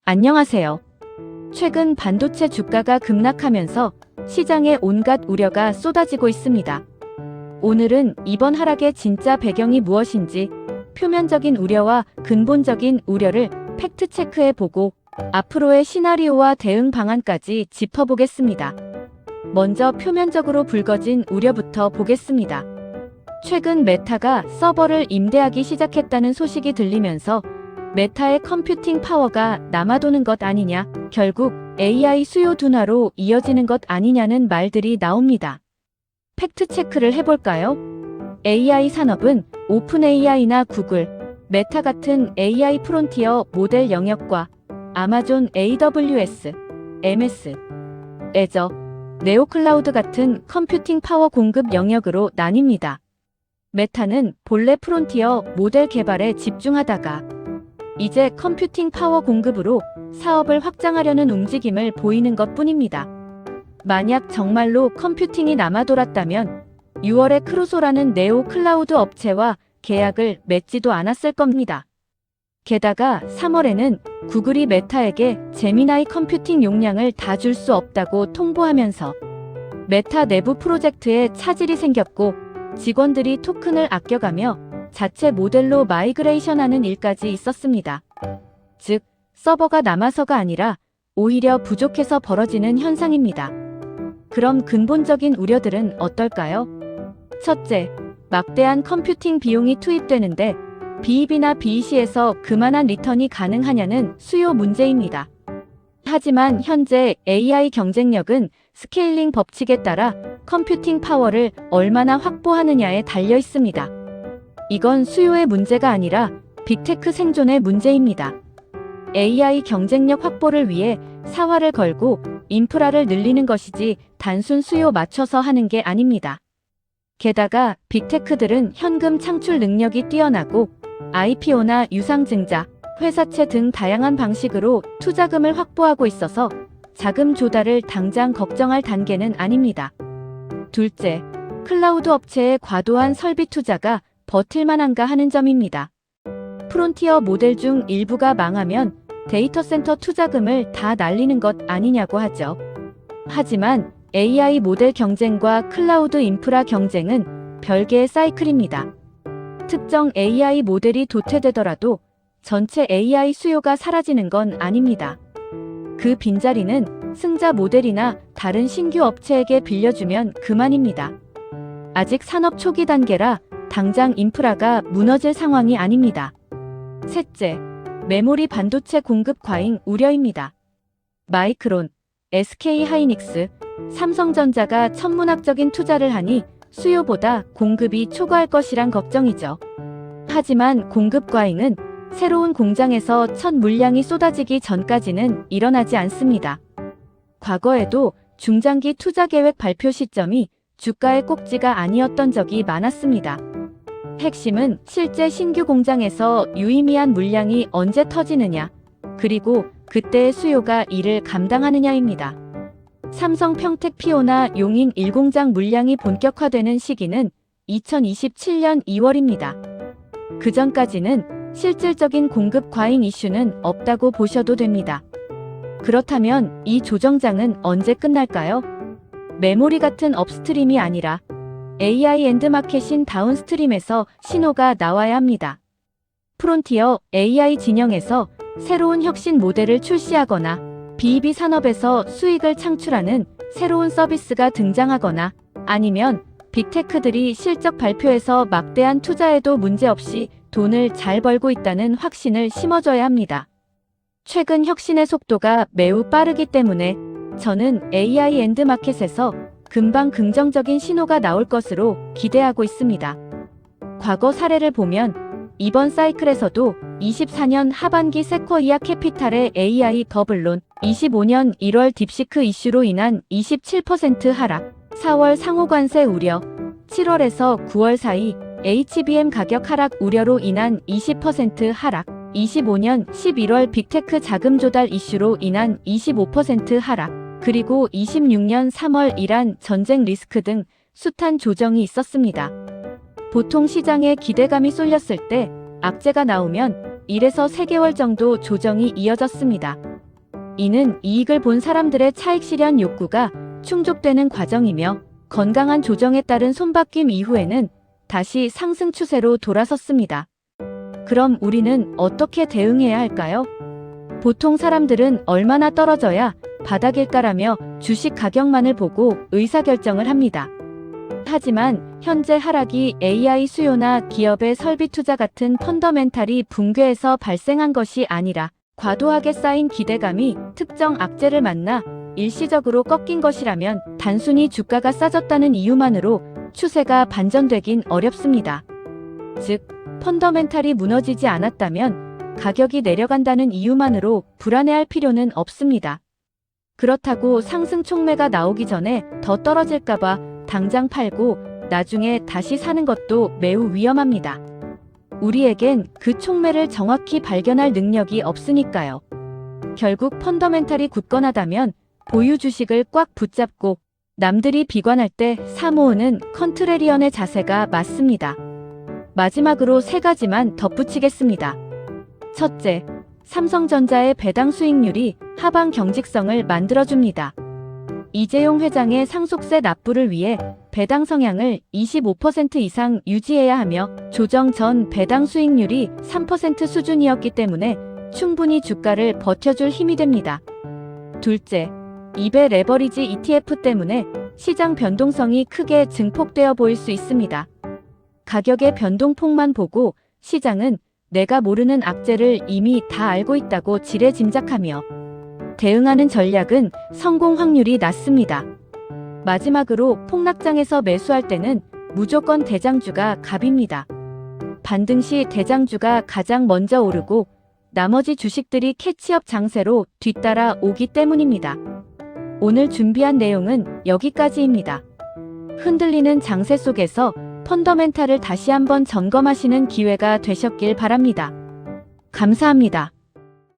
안녕하세요. 최근 반도체 주가가 급락하면서 시장에 온갖 우려가 쏟아지고 있습니다. 오늘은 이번 하락의 진짜 배경이 무엇인지 표면적인 우려와 근본적인 우려를 팩트체크해 보고 앞으로의 시나리오와 대응 방안까지 짚어보겠습니다. 먼저 표면적으로 불거진 우려부터 보겠습니다. 최근 메타가 서버를 임대하기 시작했다는 소식이 들리면서 메타의 컴퓨팅 파워가 남아도는 것 아니냐, 결국 AI 수요 둔화로 이어지는 것 아니냐는 말들이 나옵니다. 팩트체크를 해볼까요? AI 산업은 오픈 AI나 구글, 메타 같은 AI 프론티어 모델 영역과 아마존 AWS, MS, 애저, 네오클라우드 같은 컴퓨팅 파워 공급 영역으로 나뉩니다. 메타는 본래 프론티어 모델 개발에 집중하다가 이제 컴퓨팅 파워 공급으로 사업을 확장하려는 움직임을 보이는 것 뿐입니다. 만약 정말로 컴퓨팅이 남아돌았다면 6월에 크루소라는 네오 클라우드 업체와 계약을 맺지도 않았을 겁니다. 게다가 3월에는 구글이 메타에게 제미나이 컴퓨팅 용량을 다 줄 수 없다고 통보하면서 메타 내부 프로젝트에 차질이 생겼고 직원들이 토큰을 아껴가며 자체 모델로 마이그레이션하는 일까지 있었습니다. 즉, 서버가 남아서가 아니라 오히려 부족해서 벌어지는 현상입니다. 그럼 근본적인 우려들은 어떨까요? 첫째, 막대한 컴퓨팅 비용이 투입되는데 BEB나 BEC에서 그만한 리턴이 가능하냐는 수요 문제입니다. 하지만 현재 AI 경쟁력은 스케일링 법칙에 따라 컴퓨팅 파워를 얼마나 확보하느냐에 달려 있습니다. 이건 수요의 문제가 아니라 빅테크 생존의 문제입니다. AI 경쟁력 확보를 위해 사활을 걸고 인프라를 늘리는 것이지 단순 수요 맞춰서 하는 게 아닙니다. 게다가 빅테크들은 현금 창출 능력이 뛰어나고 IPO나 유상증자, 회사채 등 다양한 방식으로 투자금을 확보하고 있어서 자금 조달을 당장 걱정할 단계는 아닙니다. 둘째, 클라우드 업체의 과도한 설비 투자가 버틸만한가 하는 점입니다. 프론티어 모델 중 일부가 망하면 데이터 센터 투자금을 다 날리는 것 아니냐고 하죠. 하지만 AI 모델 경쟁과 클라우드 인프라 경쟁은 별개의 사이클입니다. 특정 AI 모델이 도태되더라도 전체 AI 수요가 사라지는 건 아닙니다. 그 빈자리는 승자 모델이나 다른 신규 업체에게 빌려주면 그만입니다. 아직 산업 초기 단계라 당장 인프라가 무너질 상황이 아닙니다. 셋째, 메모리 반도체 공급 과잉 우려입니다. 마이크론, SK 하이닉스, 삼성전자가 천문학적인 투자를 하니 수요보다 공급이 초과할 것이란 걱정이죠. 하지만 공급 과잉은 새로운 공장에서 첫 물량이 쏟아지기 전까지는 일어나지 않습니다. 과거에도 중장기 투자 계획 발표 시점이 주가의 꼭지가 아니었던 적이 많았습니다. 핵심은 실제 신규 공장에서 유의미한 물량이 언제 터지느냐, 그리고 그때의 수요가 이를 감당하느냐입니다. 삼성 평택 피오나 용인 1공장 물량이 본격화되는 시기는 2027년 2월입니다. 그 전까지는 실질적인 공급 과잉 이슈는 없다고 보셔도 됩니다. 그렇다면 이 조정장은 언제 끝날까요? 메모리 같은 업스트림이 아니라 AI 엔드마켓인 다운스트림에서 신호가 나와야 합니다. 프론티어 AI 진영에서 새로운 혁신 모델을 출시하거나 BEB 산업에서 수익을 창출하는 새로운 서비스가 등장하거나 아니면 빅테크들이 실적 발표에서 막대한 투자에도 문제없이 돈을 잘 벌고 있다는 확신을 심어줘야 합니다. 최근 혁신의 속도가 매우 빠르기 때문에 저는 AI 엔드마켓에서 금방 긍정적인 신호가 나올 것으로 기대하고 있습니다. 과거 사례를 보면 이번 사이클에서도 24년 하반기 세쿼이아 캐피탈의 AI 버블론, 25년 1월 딥시크 이슈로 인한 27% 하락, 4월 상호관세 우려, 7월에서 9월 사이 HBM 가격 하락 우려로 인한 20% 하락, 25년 11월 빅테크 자금 조달 이슈로 인한 25% 하락, 그리고 26년 3월 이란 전쟁 리스크 등 숱한 조정이 있었습니다. 보통 시장에 기대감이 쏠렸을 때 악재가 나오면 1에서 3개월 정도 조정이 이어졌습니다. 이는 이익을 본 사람들의 차익 실현 욕구가 충족되는 과정이며 건강한 조정에 따른 손바뀜 이후에는 다시 상승 추세로 돌아섰습니다. 그럼 우리는 어떻게 대응해야 할까요? 보통 사람들은 얼마나 떨어져야 바닥일까라며 주식 가격만을 보고 의사결정을 합니다. 하지만 현재 하락이 AI 수요나 기업의 설비 투자 같은 펀더멘탈이 붕괴해서 발생한 것이 아니라 과도하게 쌓인 기대감이 특정 악재를 만나 일시적으로 꺾인 것이라면 단순히 주가가 싸졌다는 이유만으로 추세가 반전되긴 어렵습니다. 즉, 펀더멘탈이 무너지지 않았다면 가격이 내려간다는 이유만으로 불안해할 필요는 없습니다. 그렇다고 상승 촉매가 나오기 전에 더 떨어질까봐 당장 팔고 나중에 다시 사는 것도 매우 위험합니다. 우리에겐 그 촉매를 정확히 발견할 능력이 없으니까요. 결국 펀더멘탈이 굳건하다면 보유 주식을 꽉 붙잡고 남들이 비관할 때 사모으는 컨트레리언의 자세가 맞습니다. 마지막으로 3가지만 덧붙이겠습니다. 첫째, 삼성전자의 배당 수익률이 하방 경직성을 만들어줍니다. 이재용 회장의 상속세 납부를 위해 배당 성향을 25% 이상 유지해야 하며 조정 전 배당 수익률이 3% 수준이었기 때문에 충분히 주가를 버텨줄 힘이 됩니다. 둘째, 2배 레버리지 ETF 때문에 시장 변동성이 크게 증폭되어 보일 수 있습니다. 가격의 변동폭만 보고 시장은 내가 모르는 악재를 이미 다 알고 있다고 지레짐작하며 대응하는 전략은 성공 확률이 낮습니다. 마지막으로 폭락장에서 매수할 때는 무조건 대장주가 갑입니다. 반등 시 대장주가 가장 먼저 오르고 나머지 주식들이 캐치업 장세로 뒤따라 오기 때문입니다. 오늘 준비한 내용은 여기까지입니다. 흔들리는 장세 속에서 펀더멘탈을 다시 한번 점검하시는 기회가 되셨길 바랍니다. 감사합니다.